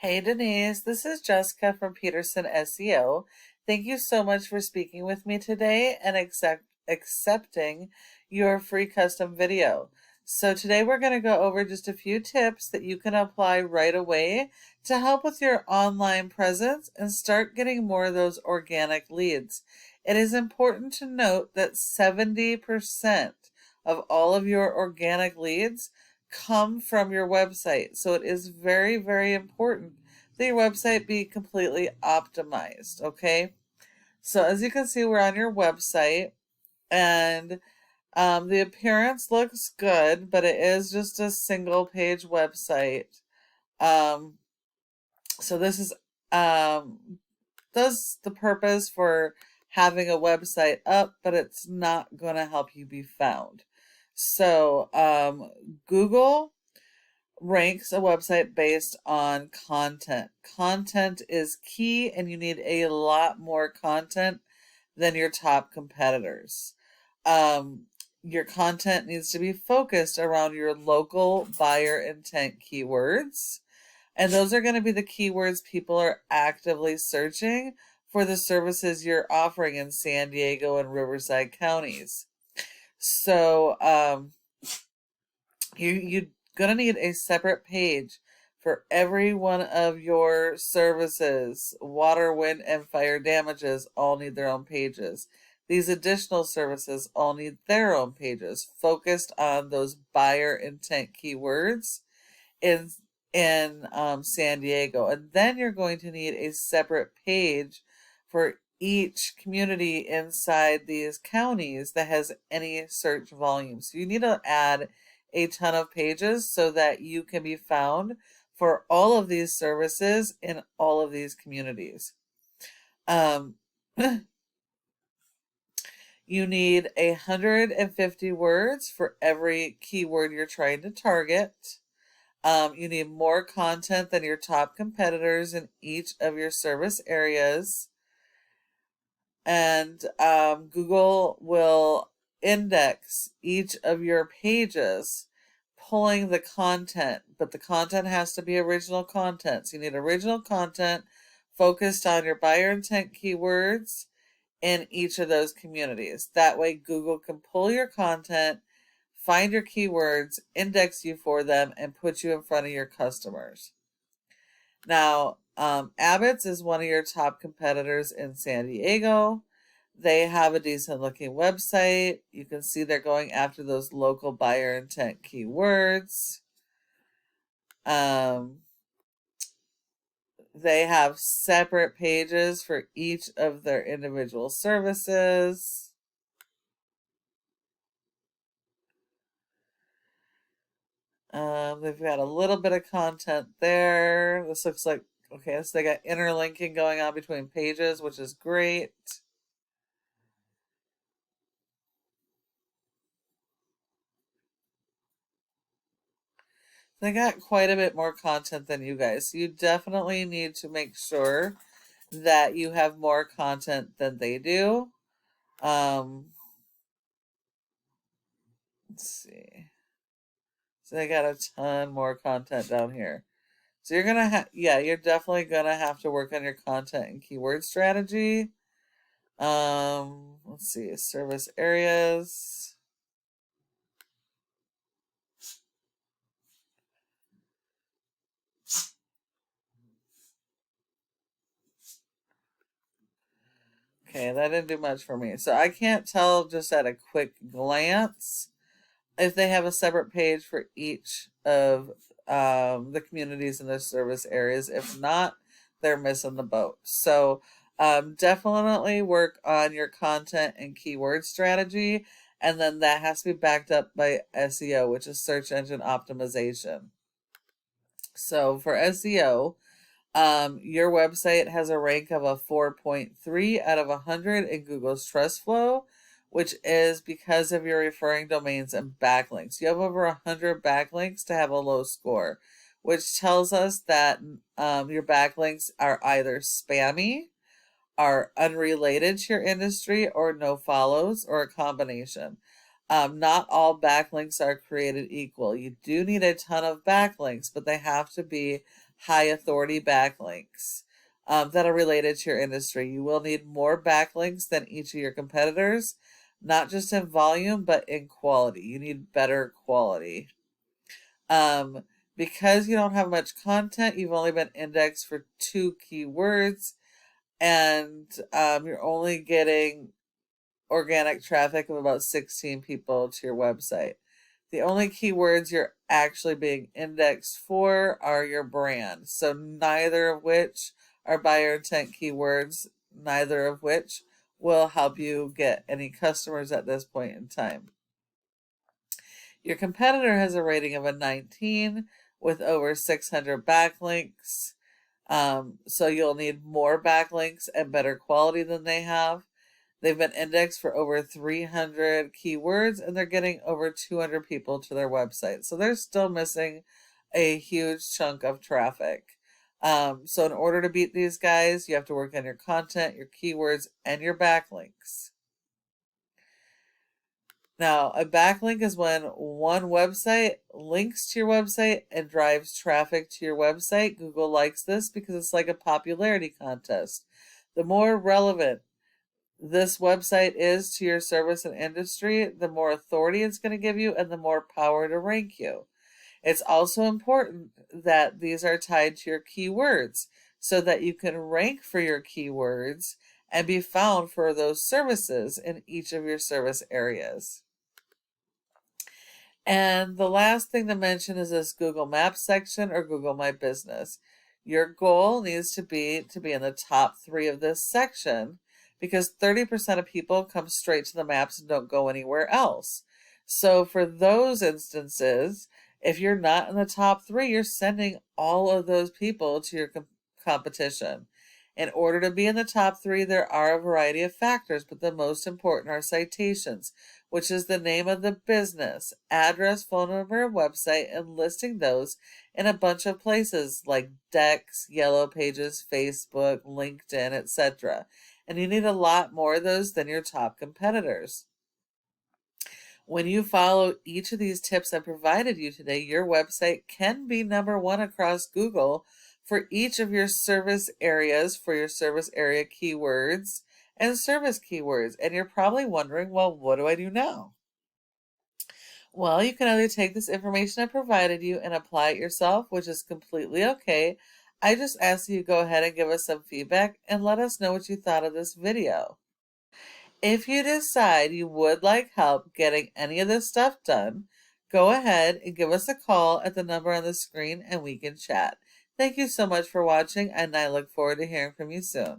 Hey Denise, this is Jessica from Peterson SEO. Thank you so much for speaking with me today and accepting your free custom video. So today we're going to go over just a few tips that you can apply right away to help with your online presence and start getting more of those organic leads. It is important to note that 70% of all of your organic leads come from your website. So it is very, very important that your website be completely optimized. Okay. So as you can see, we're on your website and the appearance looks good, but it is just a single page website. Um, so this is does the purpose for having a website up, but it's not going to help you be found. So Google ranks a website based on content. Content is key, and you need a lot more content than your top competitors. Um, your content needs to be focused around your local buyer intent keywords. And those are going to be the keywords people are actively searching for the services you're offering in San Diego and Riverside counties. So you're going to need a separate page for every one of your services. Water, wind, and fire damages all need their own pages. These additional services all need their own pages focused on those buyer intent keywords in San Diego. And then you're going to need a separate page for each community inside these counties that has any search volume. So you need to add a ton of pages so that you can be found for all of these services in all of these communities. You need 150 words for every keyword you're trying to target. You need more content than your top competitors in each of your service areas. And Google will index each of your pages, pulling the content, but the content has to be original content. So you need original content focused on your buyer intent keywords in each of those communities. That way Google can pull your content, find your keywords, index you for them, and put you in front of your customers. Now, Abbott's is one of your top competitors in San Diego. They have a decent looking website. You can see they're going after those local buyer intent keywords. They have separate pages for each of their individual services. They've got a little bit of content there. This looks like, okay, so they got interlinking going on between pages, which is great. They got quite a bit more content than you guys. So you definitely need to make sure that you have more content than they do. Let's see. So they got a ton more content down here. So you're gonna have, yeah, you're definitely gonna have to work on your content and keyword strategy. Let's see, service areas. Okay, that didn't do much for me. So I can't tell just at a quick glance if they have a separate page for each of the communities in their service areas. If not, they're missing the boat. So definitely work on your content and keyword strategy. And then that has to be backed up by SEO, which is search engine optimization. So for SEO, your website has a rank of a 4.3 out of 100 in Google's Trust Flow, which is because of your referring domains and backlinks. You have over 100 backlinks to have a low score, which tells us that your backlinks are either spammy, are unrelated to your industry, or no follows, or a combination. Not all backlinks are created equal. You do need a ton of backlinks, but they have to be high authority backlinks that are related to your industry. You will need more backlinks than each of your competitors, not just in volume, but in quality. You need better quality. Um, because you don't have much content, you've only been indexed for 2 keywords, and you're only getting organic traffic of about 16 people to your website. The only keywords you're actually being indexed for are your brand. So neither of which are buyer intent keywords, neither of which will help you get any customers at this point in time. Your competitor has a rating of a 19 with over 600 backlinks. So you'll need more backlinks and better quality than they have. They've been indexed for over 300 keywords, and they're getting over 200 people to their website. So they're still missing a huge chunk of traffic. So in order to beat these guys, you have to work on your content, your keywords, and your backlinks. Now, a backlink is when one website links to your website and drives traffic to your website. Google likes this because it's like a popularity contest. The more relevant this website is to your service and industry, the more authority it's going to give you and the more power to rank you. It's also important that these are tied to your keywords so that you can rank for your keywords and be found for those services in each of your service areas. And the last thing to mention is this Google Maps section or Google My Business. Your goal needs to be in the top 3 of this section, because 30% of people come straight to the maps and don't go anywhere else. So for those instances, if you're not in the top 3, you're sending all of those people to your competition. In order to be in the top 3, there are a variety of factors, but the most important are citations, which is the name of the business, address, phone number, website, and listing those in a bunch of places like Dex, Yellow Pages, Facebook, LinkedIn, etc. And you need a lot more of those than your top competitors. When you follow each of these tips I provided you today, your website can be #1 across Google for each of your service areas, for your service area keywords and service keywords. And you're probably wondering, well, what do I do now? Well, you can either take this information I provided you and apply it yourself, which is completely okay. I just ask that you go ahead and give us some feedback and let us know what you thought of this video. If you decide you would like help getting any of this stuff done, go ahead and give us a call at the number on the screen and we can chat. Thank you so much for watching, and I look forward to hearing from you soon.